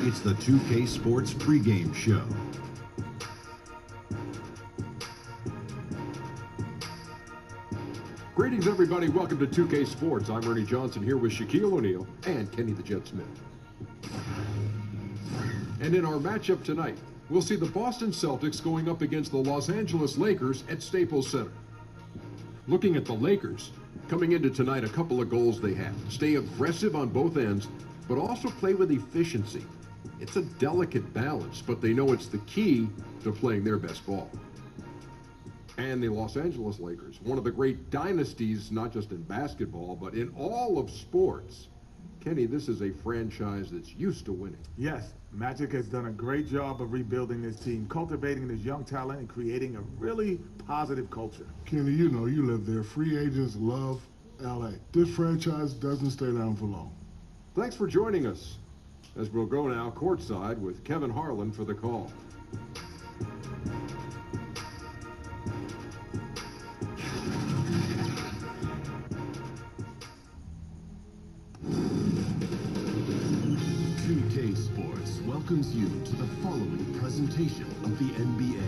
It's the 2K Sports pregame show. Greetings, everybody. Welcome to 2K Sports. I'm Ernie Johnson here with Shaquille O'Neal and Kenny the Jet Smith. And in our matchup tonight, we'll see the Boston Celtics going up against the Los Angeles Lakers at Staples Center. Looking at the Lakers, coming into tonight, a couple of goals they have. Stay aggressive on both ends, but also play with efficiency. It's a delicate balance, but they know it's the key to playing their best ball. And the Los Angeles Lakers, one of the great dynasties, not just in basketball, but in all of sports. Kenny, this is a franchise that's used to winning. Yes, Magic has done a great job of rebuilding this team, cultivating this young talent, and creating a really positive culture. Kenny, you know you live there. Free agents love L.A. This franchise doesn't stay down for long. Thanks for joining us, as we'll go now courtside with Kevin Harlan for the call. Welcomes you to the following presentation of the NBA.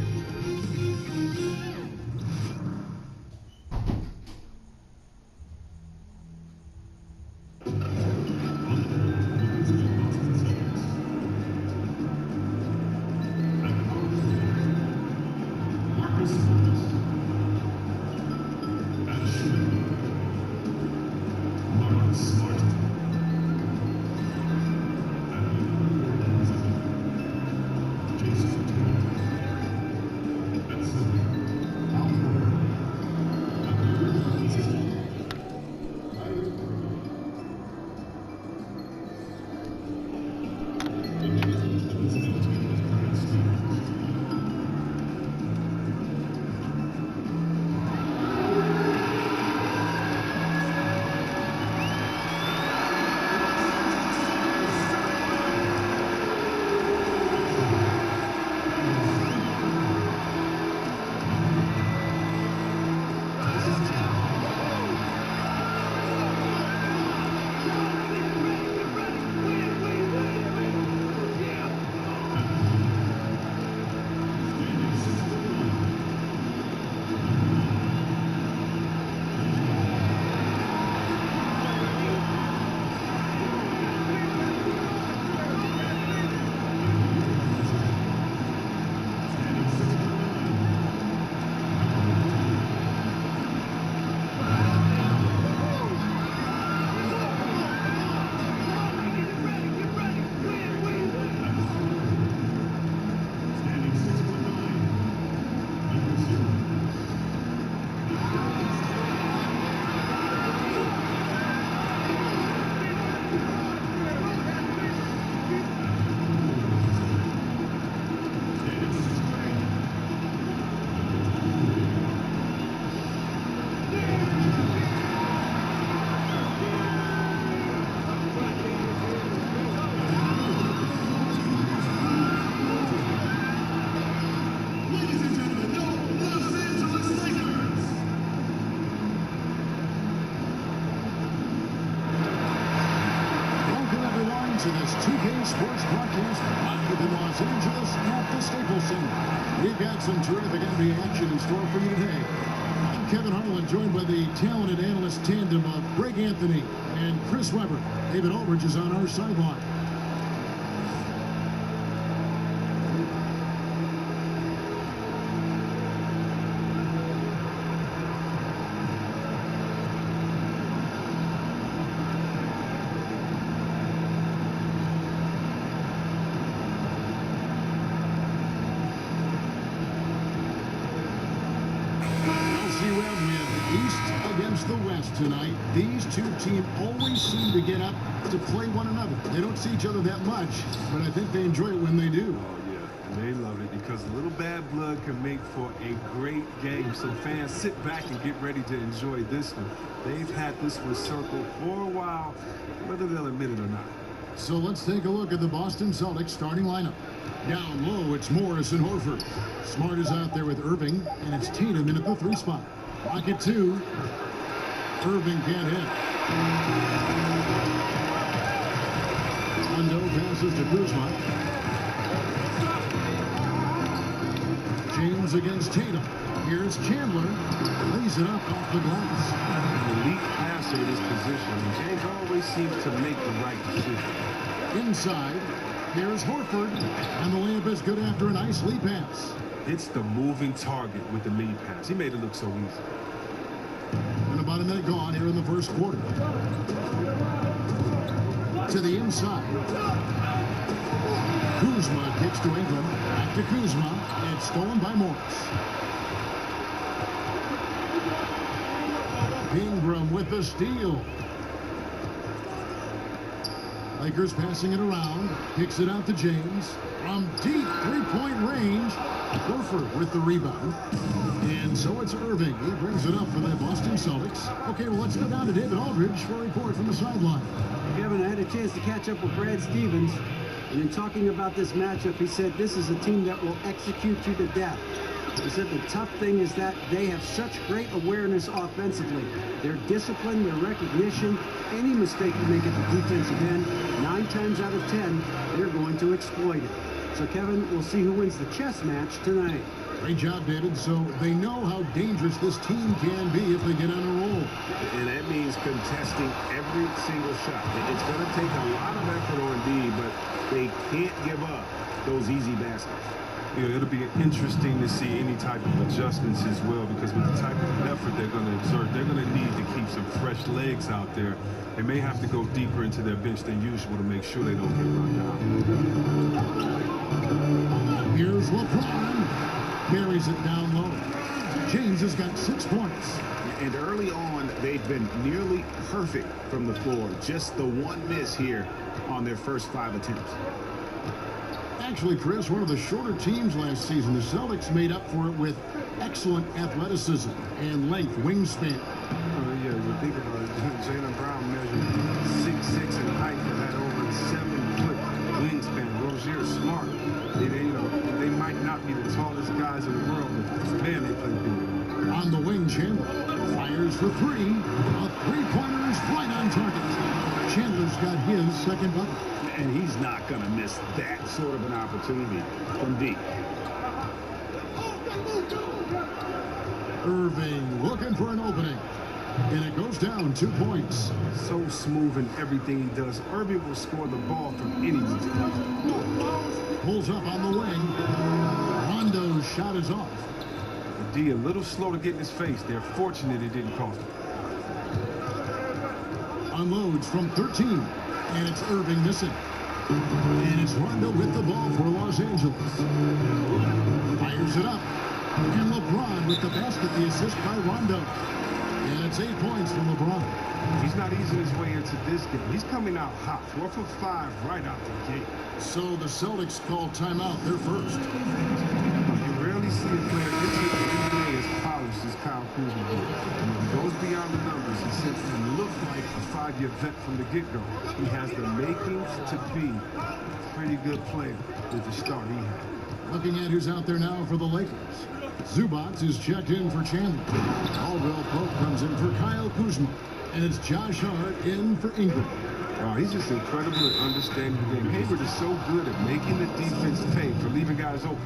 To this 2K Sports broadcast live in Los Angeles at the Staples Center. We've got some terrific NBA action in store for you today. I'm Kevin Harlan, joined by the talented analyst tandem of Greg Anthony and Chris Webber. David Aldridge is on our sideline. The West tonight. These two teams always seem to get up to play one another. They don't see each other that much, but I think they enjoy it when they do. Oh, yeah, and they love it because a little bad blood can make for a great game. So fans, sit back and get ready to enjoy this one. They've had this one circled for a while, whether they'll admit it or not. So let's take a look at the Boston Celtics starting lineup. Down low, it's Morris and Horford. Smart is out there with Irving, and it's Tatum in at the 3 spot. Pocket 2. Irving can't hit. Rondo pass passes to Kuzma. James against Tatum. Here's Chandler. Lays it up off the glass. An elite passer in this position. James always seems to make the right decision. Inside. Here's Horford. And the layup is good after a nice lead pass. It's the moving target with the lead pass. He made it look so easy. And about a minute gone here in the first quarter. To the inside. Kuzma kicks to Ingram. Back to Kuzma. It's stolen by Morris. Ingram with the steal. Lakers passing it around. Kicks it out to James. From deep three-point range. Horford with the rebound. And so it's Irving. He brings it up for the Boston Celtics. Okay, well, let's go down to David Aldridge for a report from the sideline. Kevin, I had a chance to catch up with Brad Stevens, and in talking about this matchup, he said this is a team that will execute you to death. He said the tough thing is that they have such great awareness offensively. Their discipline, their recognition, any mistake you make at the defensive end, 9 times out of 10, they're going to exploit it. So, Kevin, we'll see who wins the chess match tonight. Great job, David. So they know how dangerous this team can be if they get on a roll. And that means contesting every single shot. It's going to take a lot of effort on D, but they can't give up those easy baskets. Yeah, it'll be interesting to see any type of adjustments as well, because with the type of effort they're going to exert, they're going to need to keep some fresh legs out there. They may have to go deeper into their bench than usual to make sure they don't get run down. Here's LeBron. Carries it down low. James has got 6 points. And early on, they've been nearly perfect from the floor. Just the one miss here on their first 5 attempts. Actually, Chris, one of the shorter teams last season. The Celtics made up for it with excellent athleticism and length, wingspan. Yeah, you think about it. Jaylen Brown measured 6'6" in height and had over 7-foot wingspan. Rozier is smart. They might not be the tallest guys in the world, but man, they play big. On the wing, Chandler fires for 3. A three-pointer is right on target. Chandler's got his second bucket. And he's not going to miss that sort of an opportunity from deep. Irving looking for an opening. And it goes down 2 points. So smooth in everything he does. Irving will score the ball from any distance. Pulls up on the wing. Rondo's shot is off. D a little slow to get in his face. They're fortunate it didn't cost him. Unloads from 13. And it's Irving missing. And it's Rondo with the ball for Los Angeles. Fires it up. And LeBron with the basket, the assist by Rondo. And it's 8 points from LeBron. He's not easing his way into this game. He's coming out hot. 4 for 5 right out the gate. So the Celtics call timeout. They're first. You rarely see a player enter the NBA as polished as Kyle Kuzma did. And when he goes beyond the numbers, he simply looks like a 5-year vet from the get-go. He has the makings to be a pretty good player with the start he had. Looking at who's out there now for the Lakers. Zubac is checked in for Chandler. Caldwell Pope comes in for Kyle Kuzma. And it's Josh Hart in for Ingram. Oh, he's just incredible at understanding the game. Hayward is so good at making the defense pay for leaving guys open.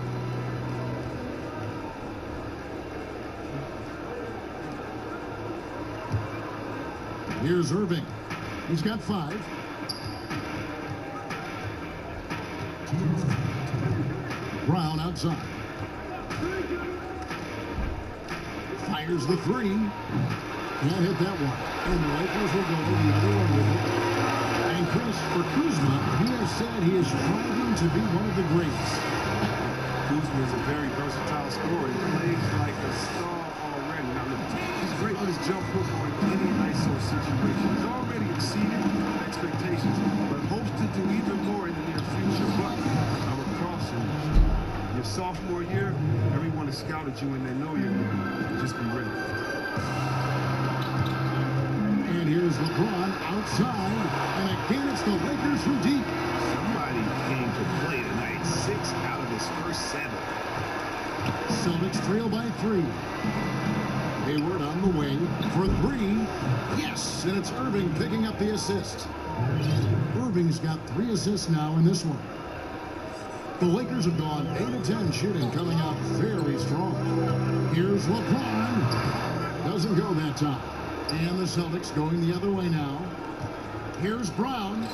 Here's Irving. He's got 5. Brown outside. Fires the 3. Can't hit that one. And the Lakers will go the other way with it. And Chris, for Kuzma, he has said he is striving to be one of the greats. Kuzma is a very versatile scorer. He plays like a star already. Now, look, he's great with his jump hook on any ISO situation. He's already exceeded expectations, but hopes to do even more in the near future. But I would caution you. Your sophomore year, everyone has scouted you and they know you're going to just be ready. And here's LeBron outside. And again, it's the Lakers from deep. Somebody came to play tonight. 6 out of his first 7. Celtics trail by 3. Hayward on the wing for 3. Yes, and it's Irving picking up the assist. Irving's got 3 assists now in this one. The Lakers have gone 8 of 10 shooting, coming out very strong. Here's LeBron. Doesn't go that time. And the Celtics going the other way now. Here's Brown.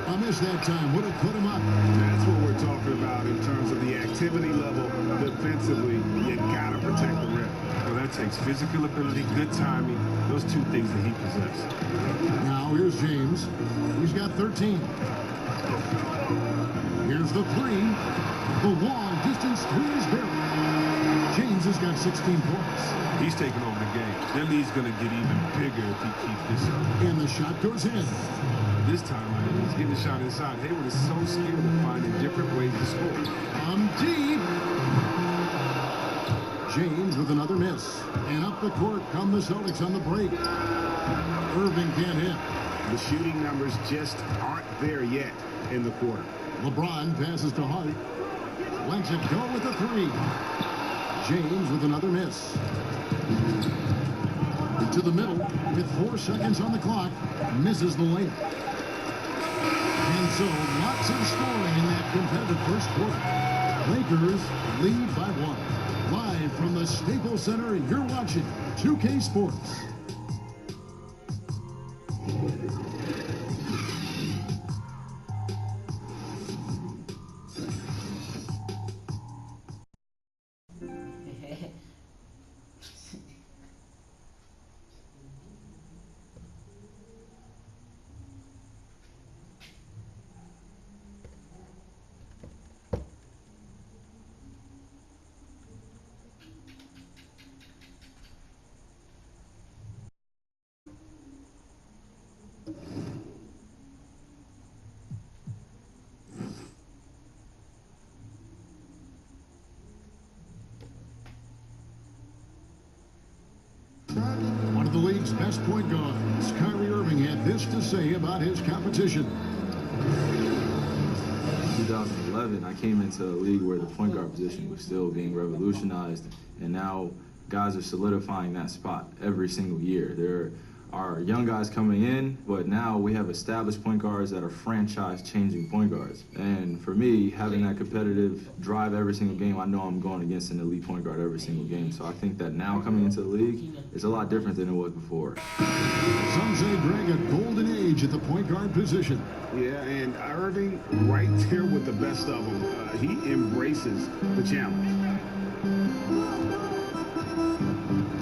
I missed that time. Would have put him up. That's what we're talking about in terms of the activity level defensively. You got to protect the rim. Well, that takes physical ability, good timing, those 2 things that he possesses. Now here's James. He's got 13. Here's the 3. The long distance 3 is buried. James has got 16 points. He's taking over the game. Their lead's going to get even bigger if he keeps this up. And the shot goes in. This time, he's getting the shot inside. Hayward is so skilled at finding different ways to score. Deep. James with another miss. And up the court come the Celtics on the break. Irving can't hit. The shooting numbers just aren't there yet in the quarter. LeBron passes to Hart. Lets it go with the 3. James with another miss. To the middle with 4 seconds on the clock. Misses the layup. And so lots of scoring in that competitive first quarter. Lakers lead by 1. Live from the Staples Center, you're watching 2K Sports. One of the league's best point guards, Kyrie Irving, had this to say about his competition. In 2011, I came into a league where the point guard position was still being revolutionized, and now guys are solidifying that spot every single year. There are young guys coming in, but now we have established point guards that are franchise-changing point guards. And for me, having that competitive drive every single game, I know I'm going against an elite point guard every single game. So I think that now coming into the league is a lot different than it was before. Some say Greg a golden age at the point guard position. Yeah, and Irving right there with the best of them. He embraces the challenge.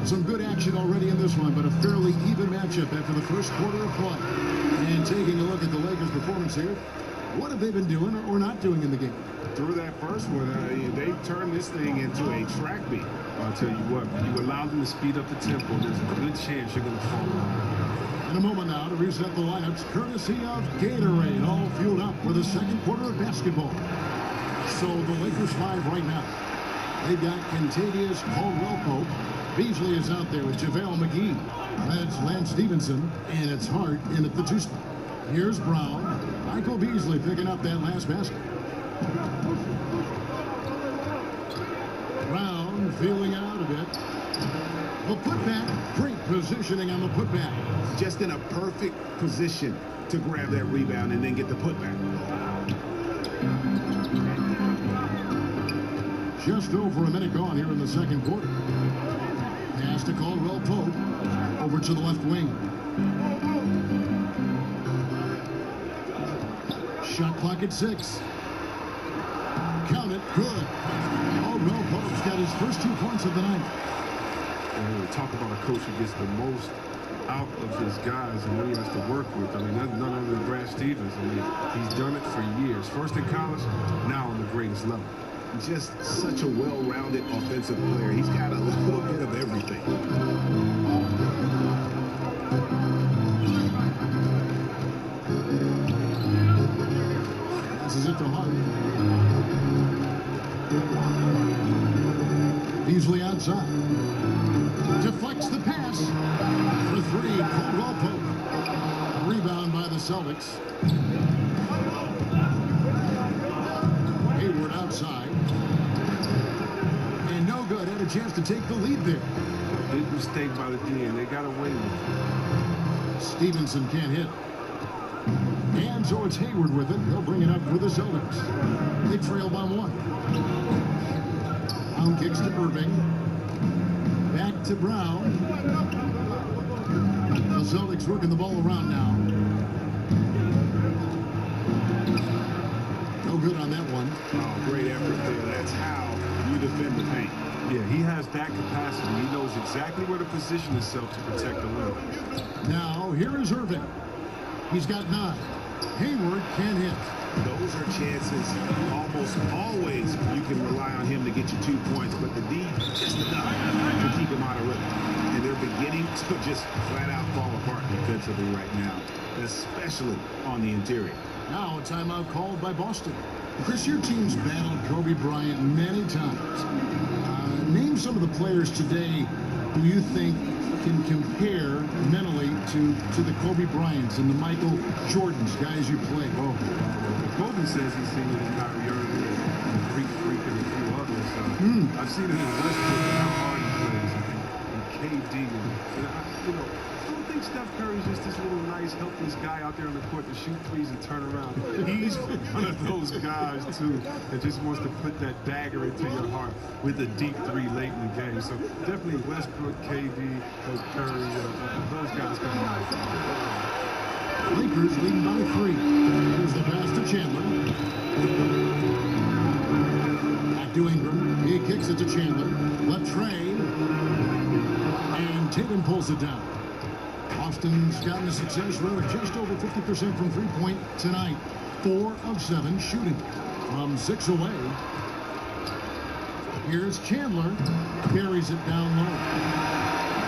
Some good action already in this one, but a fairly even matchup after the first quarter of play. And taking a look at the Lakers' performance here, what have they been doing or not doing in the game? Through that first one, they turned this thing into a track meet. I'll tell you what, you allow them to speed up the tempo, there's a good chance you're going to fall out. In a moment now to reset the lineups, courtesy of Gatorade, all fueled up for the second quarter of basketball. So the Lakers 5 right now. They've got Contavious Caldwell-Pope. Beasley is out there with JaVale McGee. That's Lance Stevenson, and it's Hart in at the 2 spot. Here's Brown. Michael Beasley picking up that last basket. Brown feeling out a bit. The putback, great positioning on the putback. Just in a perfect position to grab that rebound and then get the putback. Just over a minute gone here in the second quarter. Pass to Caldwell-Pope. Over to the left wing. Shot clock at 6. Count it. Good. Caldwell-Pope's got his first 2 points of the night. And we talk about a coach who gets the most out of his guys and what he has to work with. I mean, that's none other than Brad Stevens. I mean, he's done it for years. First in college, now on the greatest level. Just such a well-rounded offensive player. He's got a little bit of everything. This is it to Hart. Beasley outside. Deflects the pass. For 3, Caldwell-Pope. Rebound by the Celtics. Hayward outside. And no good. Had a chance to take the lead there. Big mistake by the DN. They got away with it. Stevenson can't hit. And so it's Hayward with it. He'll bring it up for the Celtics. They trail by 1. Brown kicks to Irving. Back to Brown. The Celtics working the ball around now. No good on that one. Oh, great effort there. That's how you defend the paint. Yeah, he has that capacity. He knows exactly where to position himself to protect the rim. Now, here is Irving. He's got 9. Hayward can hit. Those are chances almost always you can rely on him to get you 2 points, but the D just enough to keep him out of rhythm. And they're beginning to just flat out fall apart defensively right now, especially on the interior. Now a timeout called by Boston. Chris, your team's battled Kobe Bryant many times. Name some of the players today who you think can compare mentally to the Kobe Bryants and the Michael Jordans, guys you play. Oh, Kobe says he's seen it in Kyrie Irving and Greek Freak and a few others. I've seen it in Westbrook and how hard he plays, and KD. I don't think Steph Curry's just this little nice, helpless guy out there on the court to shoot threes and turn around. He's one of those guys, too, that just wants to put that dagger into your heart with a deep 3 late in the game. So definitely Westbrook, KD, those Curry, those guys come out. Lakers leading by 3. Here's the pass to Chandler. Back to Ingram. He kicks it to Chandler. Left Trey. And Tatum pulls it down. Boston's gotten a success rate of just over 50% from three-point tonight. 4 of 7 shooting from 6 away. Here's Chandler. Carries it down low.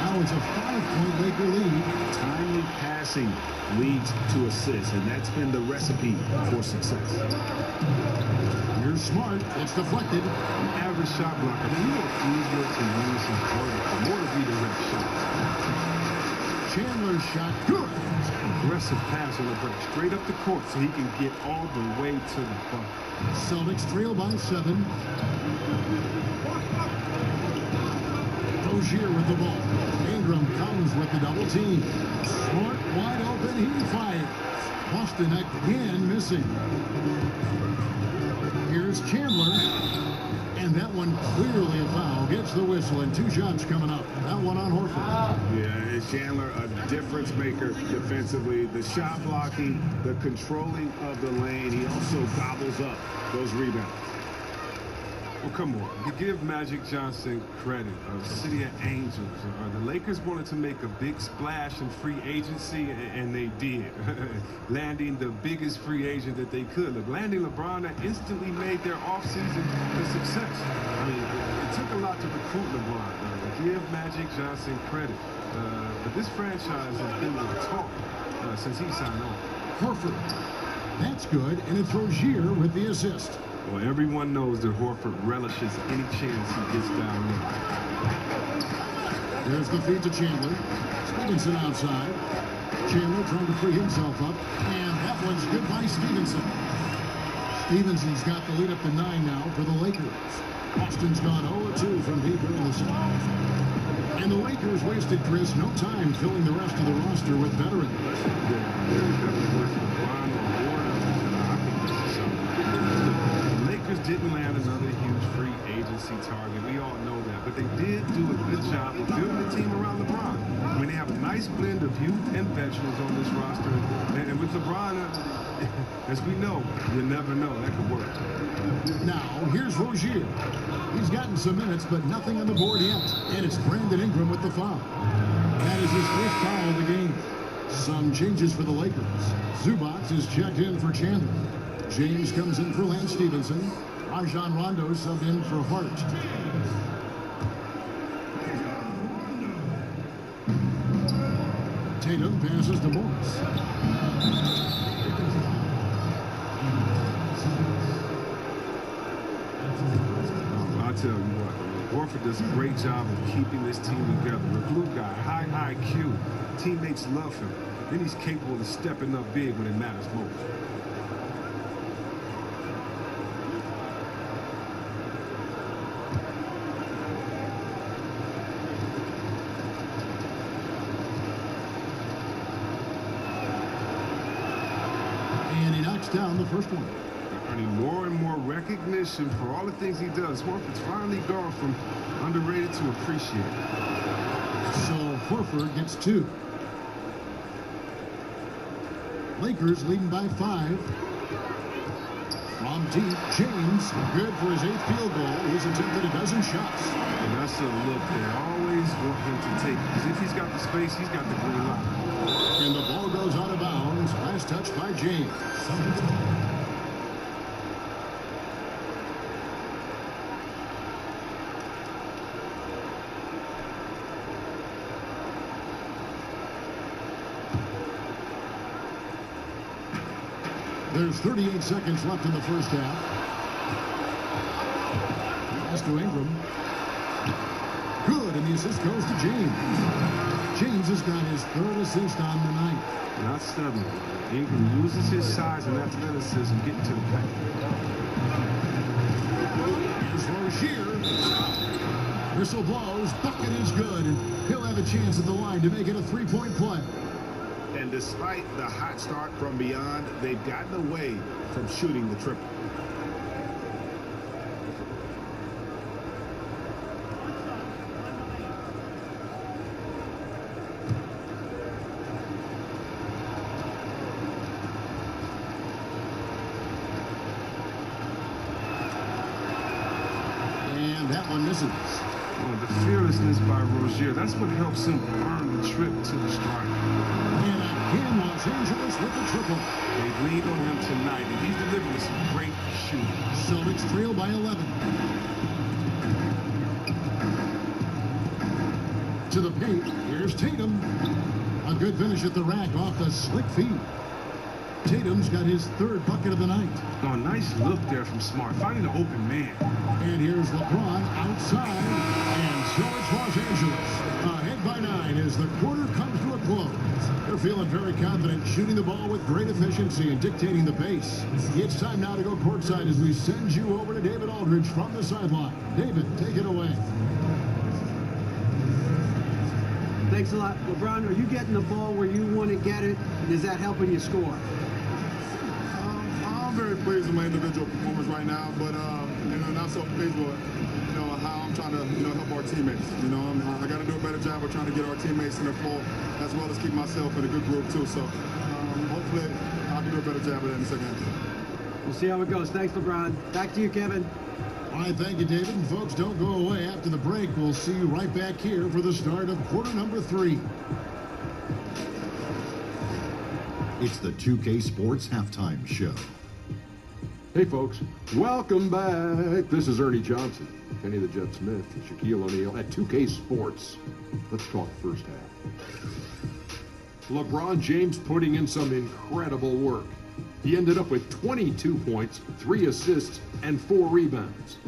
Now it's a 5-point Laker lead. Timely passing leads to assists, and that's been the recipe for success. Here's Smart. It's deflected. An average shot blocker. I mean, you want easier to use his target, more to be direct shots. Chandler's shot, good. Aggressive pass on the break, straight up the court so he can get all the way to the bucket. Celtics trail by 7. Rozier with the ball. Ingram comes with the double team. Smart wide open, he fires. Boston again missing. Here's Chandler. And that one clearly a foul. Gets the whistle and 2 shots coming up. That one on Horford. Yeah, it's Chandler, a difference maker defensively. The shot blocking, the controlling of the lane. He also gobbles up those rebounds. Well, come on. You give Magic Johnson credit. City of Angels. The Lakers wanted to make a big splash in free agency, and they did. Landing the biggest free agent that they could. Landing LeBron that instantly made their offseason a success. I mean, it took a lot to recruit LeBron. Give Magic Johnson credit. But this franchise has been the talk since he signed on. Horford. That's good, and it's Rozier with the assist. Well, everyone knows that Horford relishes any chance he gets down low. There's the feed to Chandler. Stevenson outside. Chandler trying to free himself up. And that one's good by Stevenson. Stevenson's got the lead up to 9 now for the Lakers. Boston's gone 0-2 from deep in the south. And the Lakers wasted, Chris, no time filling the rest of the roster with veterans. Didn't land another huge free agency target. We all know that. But they did do a good job of building the team around LeBron. I mean, they have a nice blend of youth and veterans on this roster. And with LeBron, as we know, you never know. That could work. Now, here's Rozier. He's gotten some minutes, but nothing on the board yet. And it's Brandon Ingram with the foul. That is his first foul of the game. Some changes for the Lakers. Zubac is checked in for Chandler. James comes in for Lance Stevenson. Rajon Rondo subbed in for Hart. Tatum passes to Morris. I'll tell you what, Horford does a great job of keeping this team together. A glue guy, high IQ. Teammates love him. Then he's capable of stepping up big when it matters most. down the first one. Earning more and more recognition for all the things he does. Horford's finally gone from underrated to appreciated. So Horford gets 2. Lakers leading by 5. From deep, James, good for his 8th field goal. He's attempted a dozen shots. And that's a look they always want him to take. Because if he's got the space, he's got the green light. And the ball goes out of bounds. Last touch by James. There's 38 seconds left in the first half. Pass to Ingram. Good, and the assist goes to James. James has got his 3rd assist on the night. Not stubborn. Ingram uses his size and athleticism getting to the paint. Here's Rozier. Whistle blows. Bucket is good, and he'll have a chance at the line to make it a 3-point play. And despite the hot start from beyond, they've gotten away from shooting the triple. And that one misses. Well, the fearlessness by Rozier, that's what helps him earn the trip to the stripe. And again, Los Angeles with the triple. They've leaned on him tonight, and he's delivering some great shooting. Celtics trail by 11. To the paint, here's Tatum. A good finish at the rack off the slick feed. Tatum's got his 3rd bucket of the night. Oh, nice look there from Smart, finding an open man. And here's LeBron outside. And so it's Los Angeles. Ahead by 9 as the quarter comes to a close. They're feeling very confident, shooting the ball with great efficiency and dictating the pace. It's time now to go courtside as we send you over to David Aldridge from the sideline. David, take it away. Thanks a lot. LeBron, are you getting the ball where you want to get it? And is that helping you score? I'm very pleased with my individual performance right now, but not so pleased with how I'm trying to help our teammates. I got to do a better job of trying to get our teammates in the floor as well as keep myself in a good group too. So hopefully I'll do a better job of that in the second half. We'll see how it goes. Thanks, LeBron. Back to you, Kevin. All right, thank you, David. And folks, don't go away. After the break, we'll see you right back here for the start of quarter number 3. It's the 2K Sports Halftime Show. Hey, folks. Welcome back. This is Ernie Johnson, Kenny the Jet Smith, and Shaquille O'Neal at 2K Sports. Let's talk first half. LeBron James putting in some incredible work. He ended up with 22 points, 3 assists, and 4 rebounds.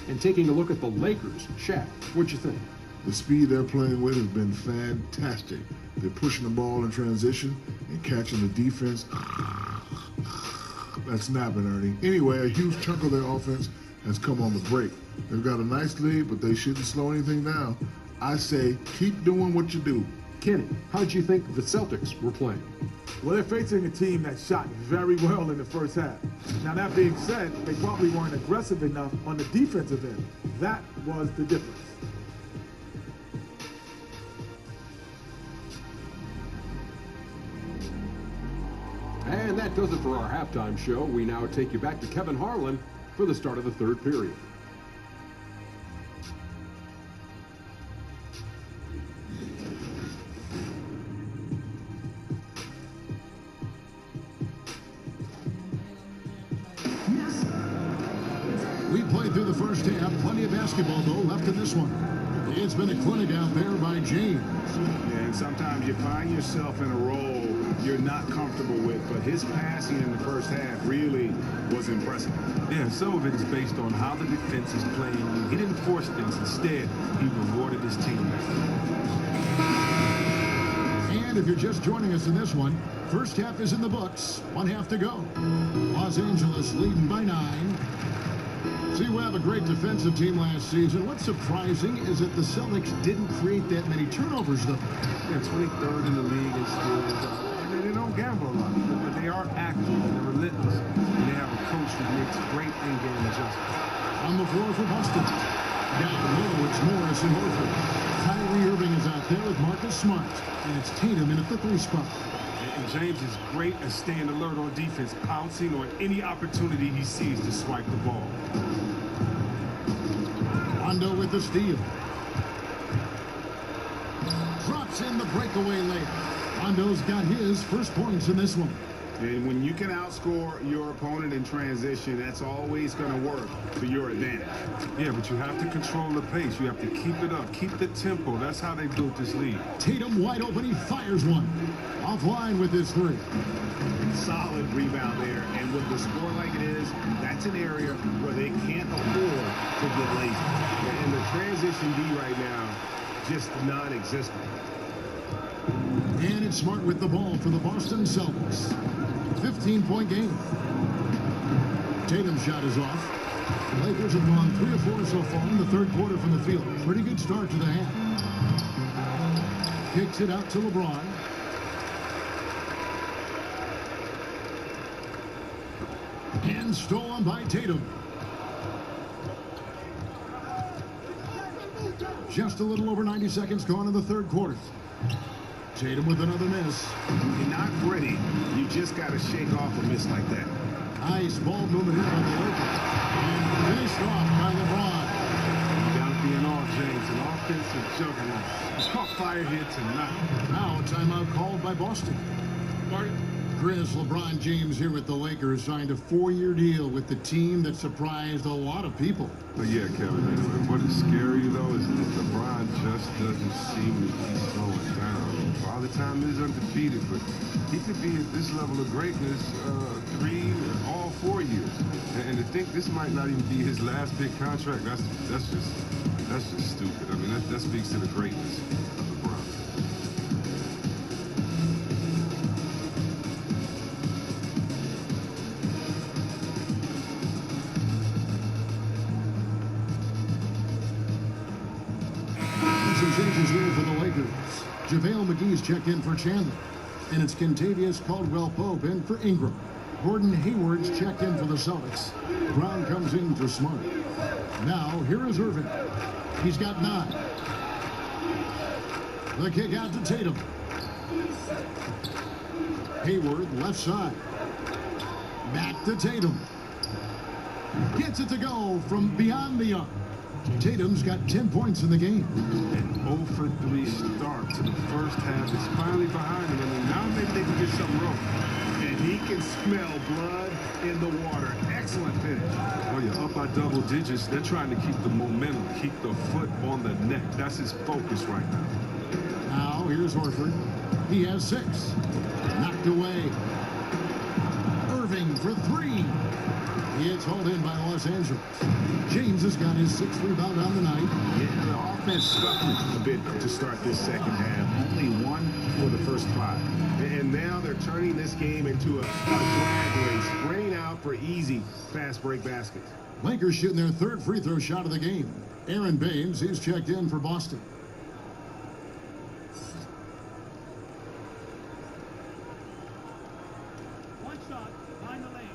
And taking a look at the Lakers, Shaq, what'd you think? The speed they're playing with has been fantastic. They're pushing the ball in transition and catching the defense. That's snapping, Ernie. Anyway, a huge chunk of their offense has come on the break. They've got a nice lead, but they shouldn't slow anything down. I say keep doing what you do. Kenny, how'd you think the Celtics were playing? Well, they're facing a team that shot very well in the first half. Now, that being said, they probably weren't aggressive enough on the defensive end. That was the difference. And that does it for our halftime show. We now take you back to Kevin Harlan for the start of the 3rd period. We played through the first half. Plenty of basketball, though, left in this one. It's been a clinic out there by James. Yeah, and sometimes you find yourself in a role you're not comfortable with, but his passing in the first half really was impressive. Yeah, some of it is based on how the defense is playing. He didn't force things. Instead, he rewarded his teammates. And if you're just joining us in this one, first half is in the books. 1 half to go. Los Angeles leading by 9. See, we have a great defensive team last season. What's surprising is that the Celtics didn't create that many turnovers, though. Yeah, 23rd in the league in steals. They don't gamble a lot, but they are active and they're relentless. chemistry makes great in-game adjustments. On the floor for Boston. Down low, it's Morris and Horford. Kyrie Irving is out there with Marcus Smart. And it's Tatum in at the 3 spot. And James is great at staying alert on defense, pouncing on any opportunity he sees to swipe the ball. Rondo with the steal. Drops in the breakaway layup. Rondo's got his first points in this one. And when you can outscore your opponent in transition, that's always going to work to your advantage. Yeah, but you have to control the pace. You have to keep it up, keep the tempo. That's how they built this lead. Tatum wide open, he fires one. Offline with his 3. Solid rebound there, and with the score like it is, that's an area where they can't afford to get lazy. And the transition D right now, just non-existent. And it's Smart with the ball for the Boston Celtics. 15-point game. Tatum's shot is off. The Lakers have gone 3 of 4 so far in the third quarter from the field. Pretty good start to the half. Kicks it out to LeBron. And stolen by Tatum. Just a little over 90 seconds gone in the third quarter. Tatum with another miss. You're not ready. You just got to shake off a miss like that. Nice ball movement here by the Lakers. And finished off by LeBron. Without being off, James, an offensive juggernaut. He's caught fire here tonight. Now a timeout called by Boston. Chris, LeBron James here with the Lakers signed a 4-year deal with the team that surprised a lot of people. But yeah, Kevin, and what is scary, though, is that LeBron just doesn't seem to be slowing down. Father Time is undefeated, but he could be at this level of greatness 3 or all 4 years. And to think this might not even be his last big contract, that's just stupid. I mean, that speaks to the greatness of LeBron. Some changes here for the Lakers. JaVale McGee's checked in for Chandler. And it's Kentavious Caldwell-Pope in for Ingram. Gordon Hayward's checked in for the Celtics. Brown comes in for Smart. Now, here is Irving. He's got 9. The kick out to Tatum. Hayward, left side. Back to Tatum. Gets it to go from beyond the arc. Tatum's got 10 points in the game. An 0 for 3 start to the first half is finally behind him. And now maybe they can get something wrong. And he can smell blood in the water. Excellent finish. Oh, yeah, up by double digits. They're trying to keep the momentum, keep the foot on the neck. That's his focus right now. Now, here's Horford. He has 6. Knocked away. Irving for 3. It's hauled in by Los Angeles. James has got his 6th rebound on the night. Yeah, the offense suffered a bit to start this second half. Only 1 for the first 5. And now they're turning this game into a drag race, spraying out for easy fast break baskets. Lakers shooting their 3rd free throw shot of the game. Aaron Baines is checked in for Boston. One shot, behind the lanes.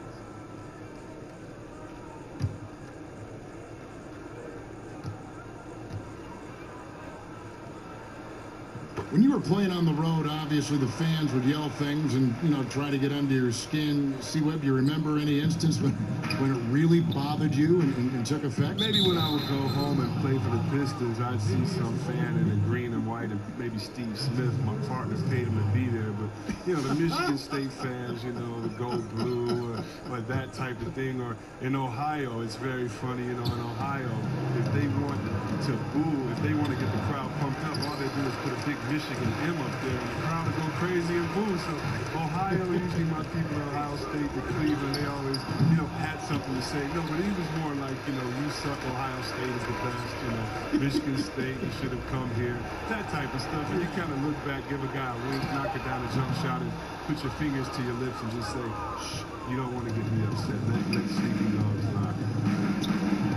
When you were playing on the road, obviously the fans would yell things and, try to get under your skin. See, Webb, do you remember any instance when it really bothered you and took effect? Maybe when I would go home and play for the Pistons, I'd see some fan in the green and white, and maybe Steve Smith, my partner, paid him to be there. But, the Michigan State fans, the gold blue, or that type of thing. Or in Ohio, it's very funny, in Ohio, if they want to boo, if they want to get the crowd pumped up, all they do is put a big Michigan M up there, and the crowd will go crazy and boo. So Ohio, usually my people in Ohio State, the Cleveland, they always, had something to say. No, but he was more like, you suck, Ohio State is the best, Michigan State, you should have come here, that type of stuff. And you kind of look back, give a guy a wink, knock it down a jump shot, and put your fingers to your lips and just say, shh, you don't want to get me upset. Let sleeping dogs lie.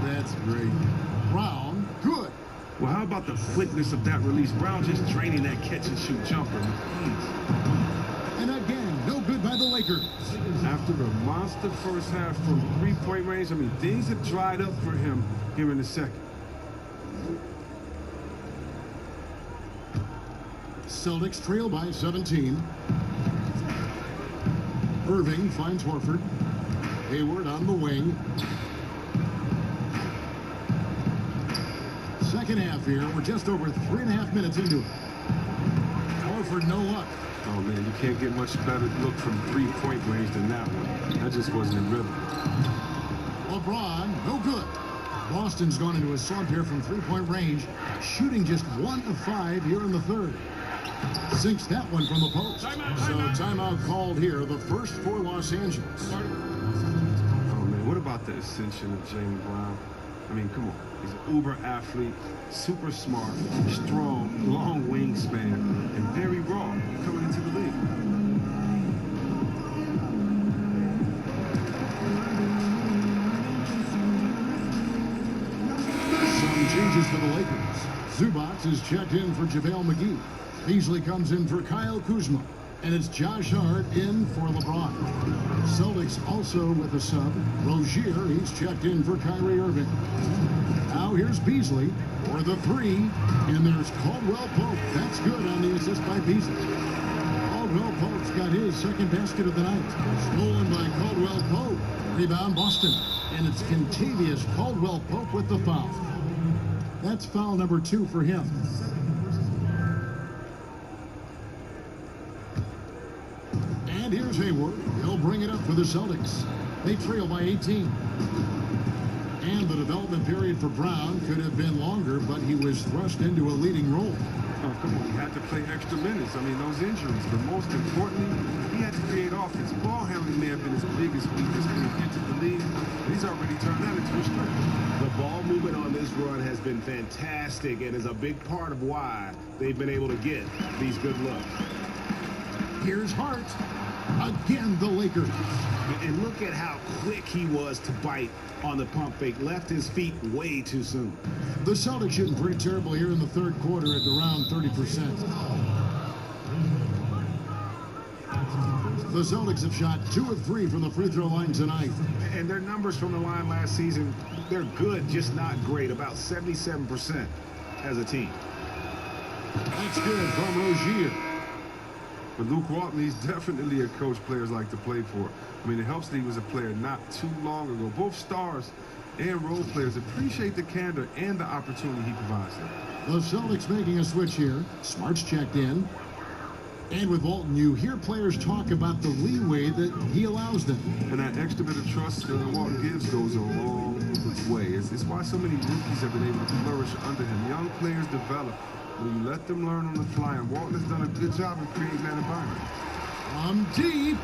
That's great. Brown, good. Well, how about the quickness of that release? Brown just draining that catch-and-shoot jumper with ease. And again, no good by the Lakers. After the monster first half from three-point range, I mean, things have dried up for him here in the second. Celtics trail by 17. Irving finds Horford. Hayward on the wing. Second half here. We're just over 3.5 minutes into it. Horford, no luck. Oh, man, you can't get much better look from three-point range than that one. That just wasn't in rhythm. LeBron, no good. Boston's gone into a slump here from three-point range, shooting just 1 of 5 here in the third. Sinks that one from the post. So timeout called here, the first for Los Angeles. Oh, man, what about the ascension of Jaylen Brown? I mean, come on. He's an uber athlete, super smart, strong, long wingspan, and very raw coming into the league. Some changes for the Lakers. Zubac is checked in for JaVale McGee. Beasley comes in for Kyle Kuzma. And it's Josh Hart in for LeBron. Celtics also with a sub. Rozier, he's checked in for Kyrie Irving. Now here's Beasley for the three. And there's Caldwell Pope. That's good on the assist by Beasley. Caldwell Pope's got his second basket of the night. Stolen by Caldwell Pope. Rebound Boston. And it's Kentavious Caldwell Pope with the foul. That's foul number 2 for him. And here's Hayward. He'll bring it up for the Celtics. They trail by 18. And the development period for Brown could have been longer, but he was thrust into a leading role. Oh, come on, he had to play extra minutes. I mean, those injuries, but most importantly, he had to create offense. Ball handling may have been his biggest weakness when he entered the league, but he's already turned that into a strength. The ball movement on this run has been fantastic and is a big part of why they've been able to get these good looks. Here's Hart. Again, the Lakers. And look at how quick he was to bite on the pump fake. Left his feet way too soon. The Celtics shooting pretty terrible here in the third quarter at around 30%. The Celtics have shot 2 of 3 from the free throw line tonight. And their numbers from the line last season, they're good, just not great. About 77% as a team. That's good from Rozier. But Luke Walton, he's definitely a coach players like to play for. I mean, it helps that he was a player not too long ago. Both stars and role players appreciate the candor and the opportunity he provides them. The Celtics making a switch here. Smart's checked in. And with Walton, you hear players talk about the leeway that he allows them. And that extra bit of trust Walton gives goes a long way. It's why so many rookies have been able to flourish under him. Young players develop when you let them learn on the fly, and Walton has done a good job in creating that environment. From deep.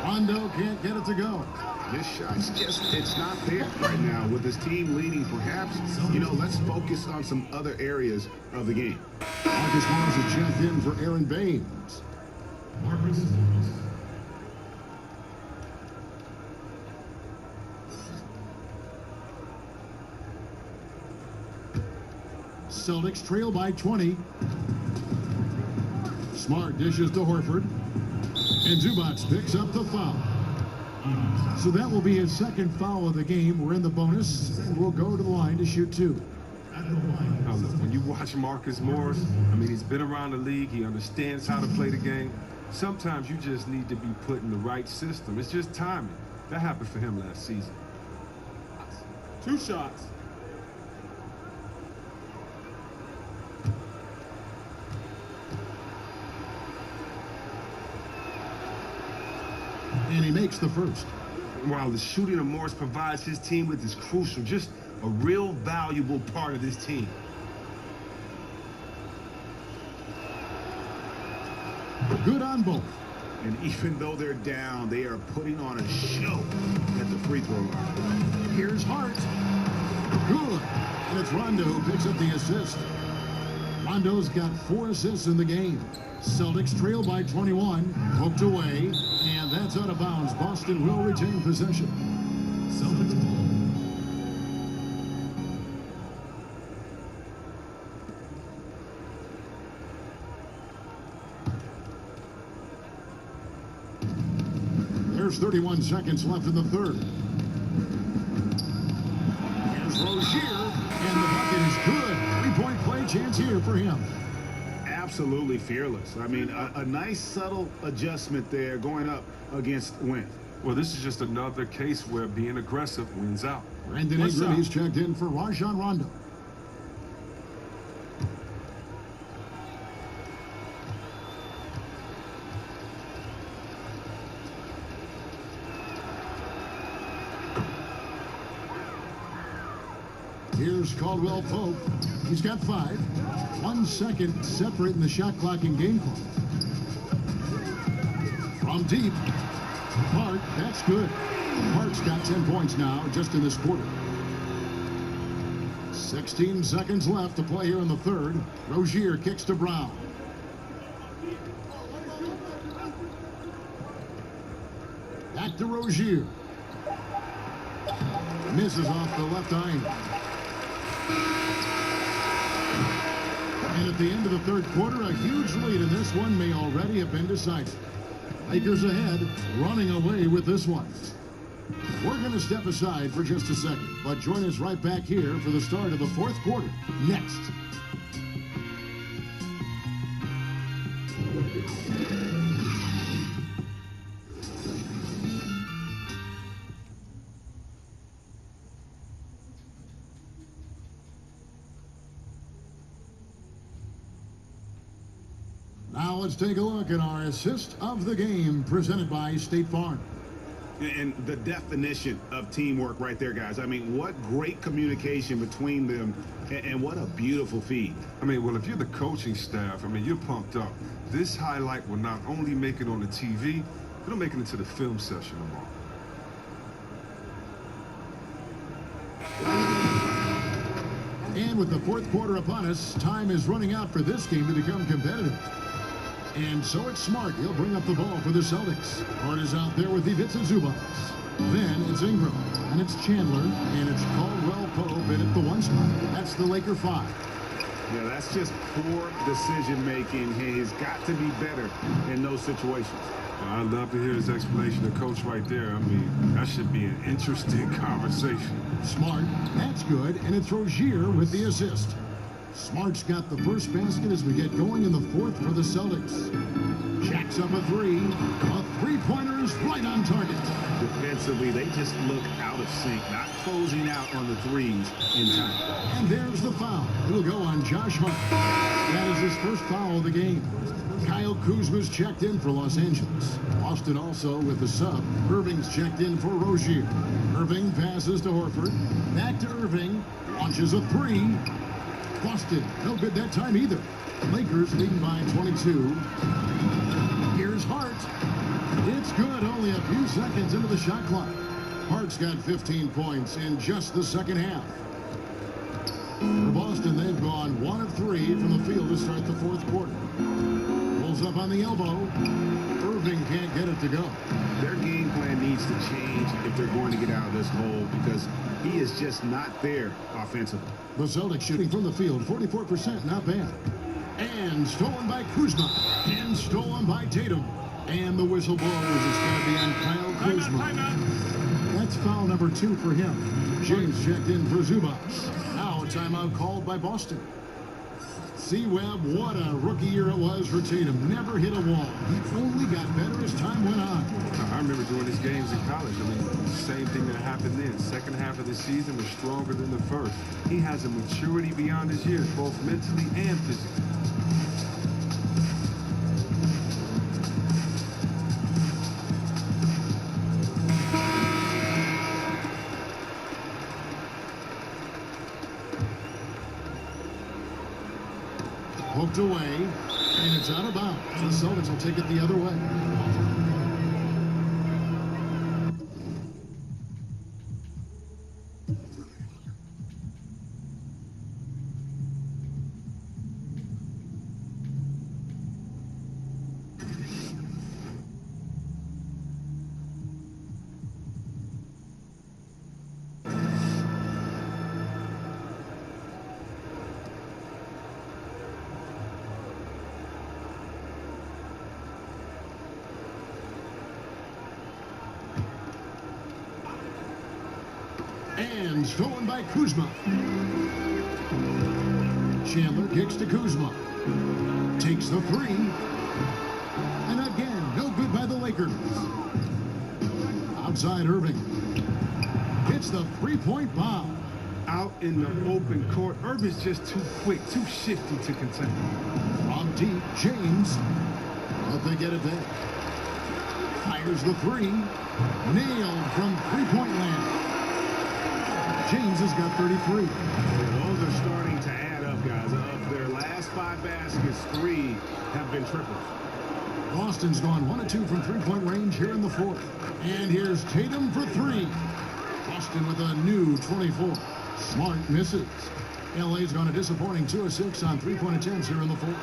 Rondo can't get it to go. This shot's just, it's not there right now. With his team leading, perhaps, let's focus on some other areas of the game. Marcus Morris is checked in for Aaron Baines. Celtics trail by 20. Smart dishes to Horford. And Zubac picks up the foul. So that will be his second foul of the game. We're in the bonus, and we'll go to the line to shoot 2. Now look, when you watch Marcus Morris, I mean, he's been around the league. He understands how to play the game. Sometimes you just need to be put in the right system. It's just timing. That happened for him last season. 2 shots. And he makes the first. While the shooting of Morris provides his team with is crucial, just a real valuable part of this team. Good on both. And even though they're down, they are putting on a show at the free throw line. Here's Hart. Good. And it's Rondo who picks up the assist. Rondo's got 4 assists in the game. Celtics trail by 21. Poked away. And that's out of bounds. Boston will retain possession. Celtics ball. 31 seconds left in the third. Here's Rozier, and the bucket is good. Three-point play chance here for him. Absolutely fearless. I mean, a nice subtle adjustment there going up against Wynn. Well, this is just another case where being aggressive wins out. Brandon Ingram, he's checked in for Rajon Rondo. Here's Caldwell Pope. He's got 5. 1 second separating the shot clock in game clock. From deep. Hart, that's good. Hart's got 10 points now just in this quarter. 16 seconds left to play here in the third. Rozier kicks to Brown. Back to Rozier. Misses off the left eye. And at the end of the third quarter, a huge lead in this one may already have been decided. Lakers ahead, running away with this one. We're going to step aside for just a second, but join us right back here for the start of the fourth quarter next. Now let's take a look at our assist of the game presented by State Farm. And the definition of teamwork right there, guys. I mean, what great communication between them, and what a beautiful feed. I mean, well, if you're the coaching staff, I mean, you're pumped up. This highlight will not only make it on the TV, it'll make it into the film session tomorrow. And with the fourth quarter upon us, time is running out for this game to become competitive. And so it's Smart. He'll bring up the ball for the Celtics. Hart is out there with Ivica Zubac. Then it's Ingram. And it's Chandler. And it's Caldwell Pope in at the 1 spot. That's the Laker 5. Yeah, that's just poor decision-making. He's got to be better in those situations. I'd love to hear his explanation to Coach right there. I mean, that should be an interesting conversation. Smart. That's good. And it's Rozier with the assist. Smart's got the first basket as we get going in the fourth for the Celtics. Jacks up a 3. A three-pointer is right on target. Defensively, they just look out of sync, not closing out on the threes in time. And there's the foul. It'll go on Josh Hart. That is his first foul of the game. Kyle Kuzma's checked in for Los Angeles. Boston also with the sub. Irving's checked in for Rozier. Irving passes to Horford. Back to Irving. Launches a 3. Boston, no good that time either. Lakers leading by 22. Here's Hart. It's good, only a few seconds into the shot clock. Hart's got 15 points in just the second half. For Boston, they've gone 1 of 3 from the field to start the fourth quarter. Pulls up on the elbow. Irving can't get it to go. Their game plan needs to change if they're going to get out of this hole, because he is just not there offensively. The Celtics shooting from the field, 44%, not bad. And stolen by Kuzma. And stolen by Tatum. And the whistle blows. It's going to be on Kyle Kuzma. That's foul number 2 for him. James checked in for Zubac. Now a timeout called by Boston. C-Webb, what a rookie year it was for Tatum. Never hit a wall. He only got better as time went on. I remember doing these games in college. I mean, same thing that happened then. Second half of the season was stronger than the first. He has a maturity beyond his years, both mentally and physically. Poked away, and it's out of bounds. The Celtics will take it the other way. And stolen by Kuzma. Chandler kicks to Kuzma. Takes the three. And again, no good by the Lakers. Outside Irving. Hits the three-point bomb. Out in the open court, Irving's just too quick, too shifty to contend. From deep, James. But they get it there. Fires the three. Nailed from three-point land. James has got 33. Those are starting to add up, guys. Of their last 5 baskets, 3 have been triples. Boston's gone 1 of 2 from three-point range here in the fourth. And here's Tatum for 3. Boston with a new 24. Smart misses. LA's gone a disappointing 2 of 6 on three-point attempts here in the fourth.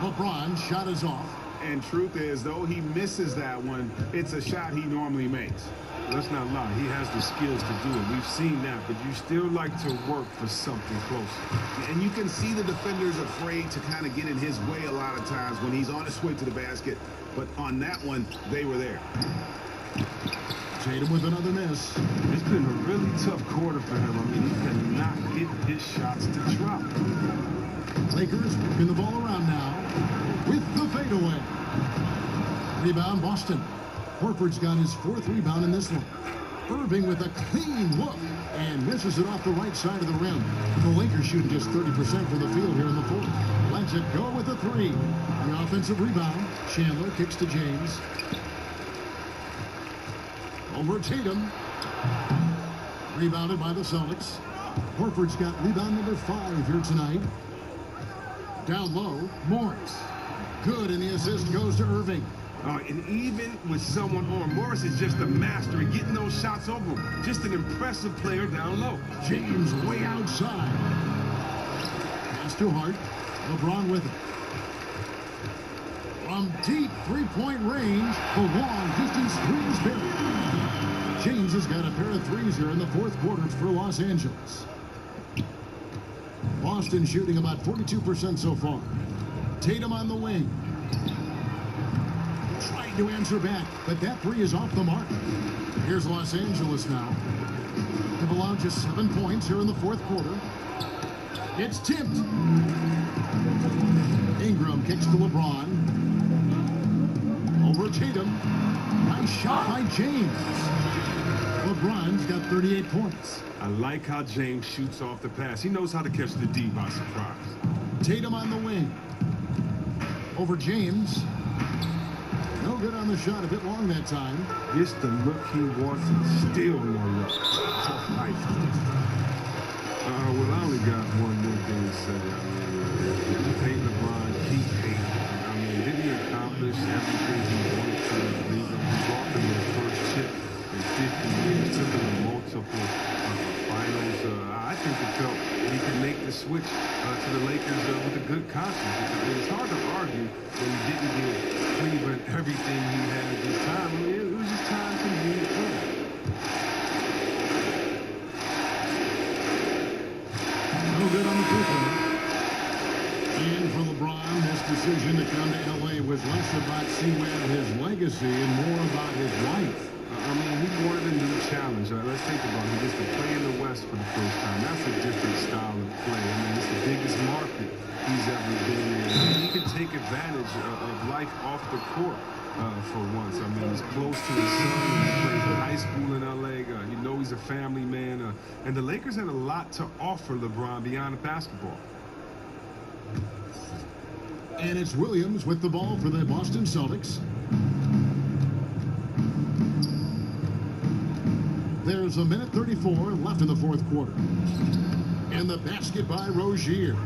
LeBron shot is off. And truth is, though he misses that one, it's a shot he normally makes. Let's not lie, he has the skills to do it. We've seen that, but you still like to work for something closer. And you can see the defenders afraid to kind of get in his way a lot of times when he's on his way to the basket. But on that one, they were there. Tatum with another miss. It's been a really tough quarter for him. I mean, he cannot get his shots to drop. Lakers working the ball around now with the fadeaway. Rebound, Boston. Horford's got his 4th rebound in this one. Irving with a clean look and misses it off the right side of the rim. The Lakers shooting just 30% from the field here in the fourth. Lets it go with a 3. The offensive rebound. Chandler kicks to James. Over Tatum. Rebounded by the Celtics. Horford's got rebound number 5 here tonight. Down low, Morris. Good, and the assist goes to Irving. And even with someone on, Morris is just a master at getting those shots over him. Just an impressive player down low. James way outside. Pass to Hart. LeBron with it. From deep three-point range, the long-distance three is buried. James has got a pair of threes here in the fourth quarters for Los Angeles. Boston shooting about 42% so far. Tatum on the wing. Tried to answer back, but that three is off the mark. Here's Los Angeles now. They've allowed just 7 points here in the fourth quarter. It's tipped. Ingram kicks to LeBron. Over Tatum. Nice shot by James. LeBron's got 38 points. I like how James shoots off the pass. He knows how to catch the D by surprise. Tatum on the wing. Over James. No good on the shot, a bit long that time. Gets the look he wants and still no look. Tough night. Well, I only got one more thing to say. I mean, keep hating LeBron, keep hating. I mean, did he accomplish everything he wanted to leave him? He brought them their first chip in 50 years, took them to multiple finals. I think it felt he could make the switch to the Lakers with a good conscience. I mean, it's hard to argue when he didn't give Cleveland everything he had at this time. I mean, it was just time convenient for him. No good on the free throw. And for LeBron, his decision to come to LA was less about his legacy and more about his life. I mean, he wanted a new challenge. Let's think about it. He gets to play in the West for the first time. That's a different style of play. I mean, it's the biggest market he's ever been in. He can take advantage of life off the court for once. I mean, he's close to his son. He plays in high school in L.A. You know he's a family man. And the Lakers had a lot to offer LeBron beyond basketball. And it's Williams with the ball for the Boston Celtics. There's a minute 34 left in the fourth quarter. And the basket by Rozier.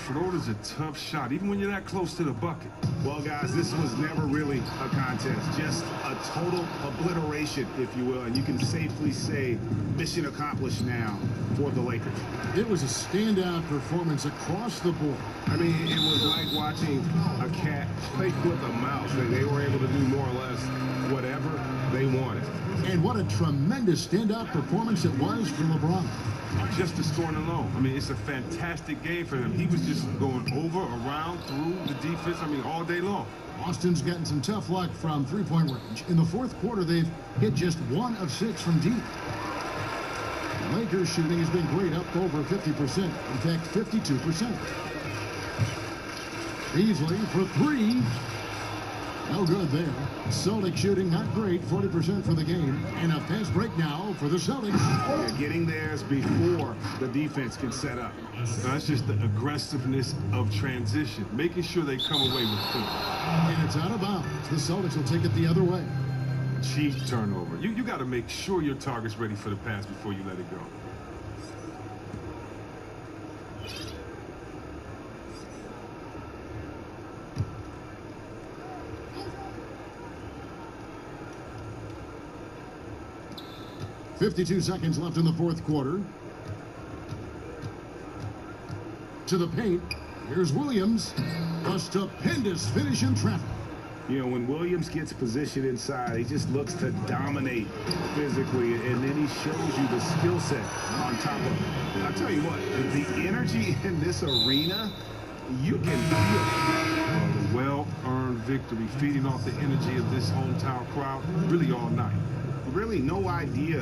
Floater's a tough shot, even when you're that close to the bucket. Well, guys, this was never really a contest. Just a total obliteration, if you will. And you can safely say mission accomplished now for the Lakers. It was a standout performance across the board. I mean, it was like watching a cat play with a mouse. They were able to do more or less whatever they wanted. And what a tremendous standout performance it was for LeBron. Just the scoring alone. I mean, it's a fantastic game for him. He was just going over, around, through the defense, I mean, all day long. Boston's getting some tough luck from three-point range. In the fourth quarter, they've hit just 1 of 6 from deep. Lakers shooting has been great, up over 50%. In fact, 52%. Beasley for three. No good there. Celtics shooting not great, 40% for the game. And a fast break now for the Celtics. Yeah, getting theirs before the defense can set up. That's just the aggressiveness of transition, making sure they come away with food. And it's out of bounds. The Celtics will take it the other way. Cheap turnover. You got to make sure your target's ready for the pass before you let it go. .52 seconds left in the fourth quarter. To the paint. Here's Williams. A stupendous finish in traffic. You know, when Williams gets positioned inside, he just looks to dominate physically, and then he shows you the skill set on top of it. I'll tell you what, the energy in this arena, you can feel The well-earned victory, feeding off the energy of this hometown crowd really all night. really no idea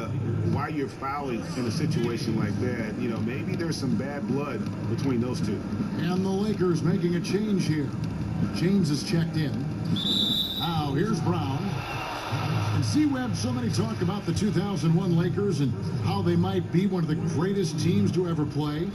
why you're fouling in a situation like that. You know, maybe there's some bad blood between those two. And the Lakers making a change here. James is checked in. Now here's Brown. And C-Web, so many talk about the 2001 Lakers and how they might be one of the greatest teams to ever play.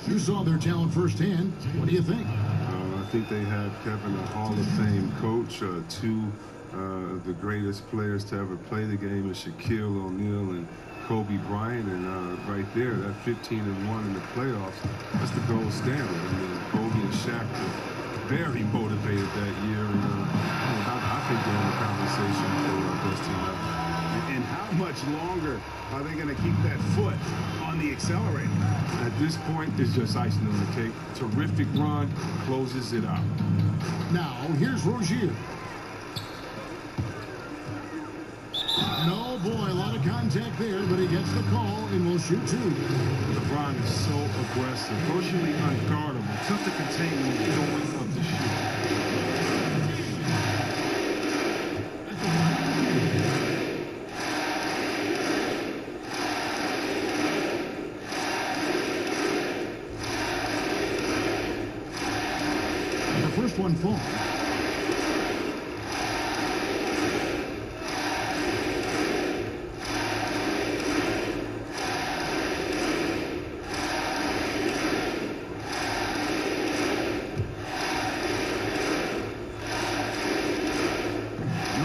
You saw their talent firsthand. What do you think? I think they had, Kevin, a Hall of Fame coach, two of the greatest players to ever play the game is Shaquille O'Neal and Kobe Bryant, and right there, that 15-1 in the playoffs, that's the gold standard. I mean, Kobe and Shaq were very motivated that year, and I think they're in the conversation for best team ever. And how much longer are they going to keep that foot on the accelerator? At this point, it's just icing on the cake. Terrific run, closes it out. Now, here's Rozier. No, boy, a lot of contact there, but he gets the call and will shoot two. LeBron is so aggressive, virtually unguardable. Tough to contain when he's going up to shoot. The first one falls.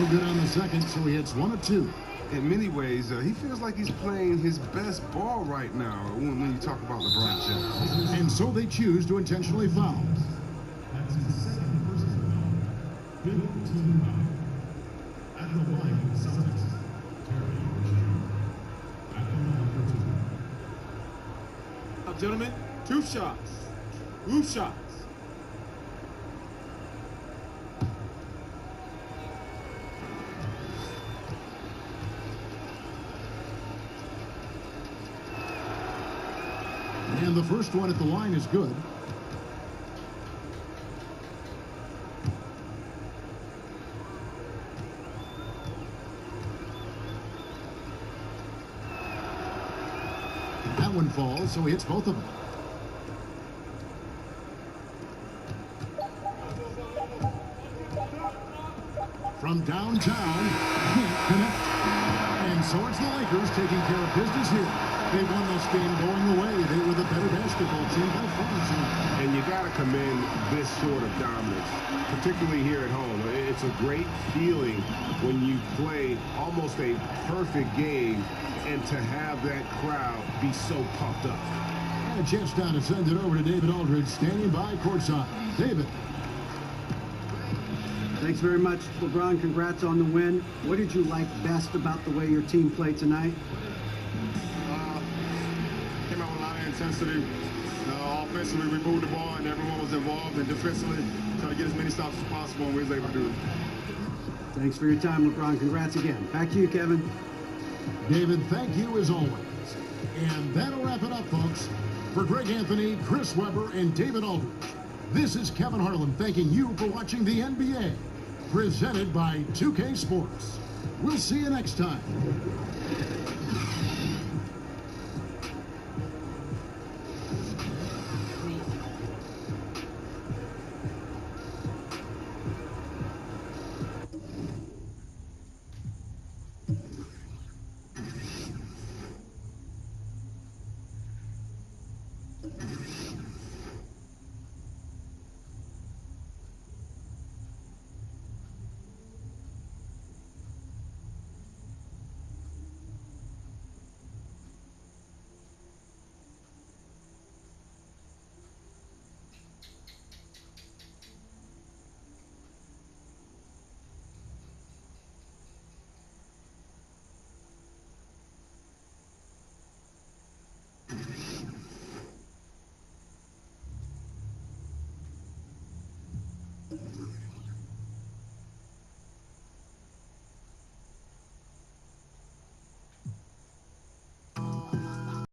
Good on the second, so he hits 1 of 2. In many ways, he feels like he's playing his best ball right now when you talk about LeBron James. And so they choose to intentionally foul. That's his second personal foul. Good team foul. At the line, Celtics. At the line for 2. Gentlemen, 2 shots. 2 shots. And the first one at the line is good. That one falls, so he hits both of them. From downtown, can't connect. And so it's the Lakers taking care of business here. They won this game going away. They were the better basketball team by far tonight. And you got to commend this sort of dominance, particularly here at home. It's a great feeling when you play almost a perfect game and to have that crowd be so pumped up. And a chance now to send it over to David Aldridge, standing by courtside. David. Thanks very much, LeBron. Congrats on the win. What did you like best about the way your team played tonight? Came out with a lot of intensity. Offensively, we moved the ball, and everyone was involved. And defensively, try to get as many stops as possible, and we was able to do it. Thanks for your time, LeBron. Congrats again. Back to you, Kevin. David, thank you as always. And that'll wrap it up, folks. For Greg Anthony, Chris Webber, and David Aldridge, this is Kevin Harlan thanking you for watching the NBA, presented by 2K Sports. We'll see you next time.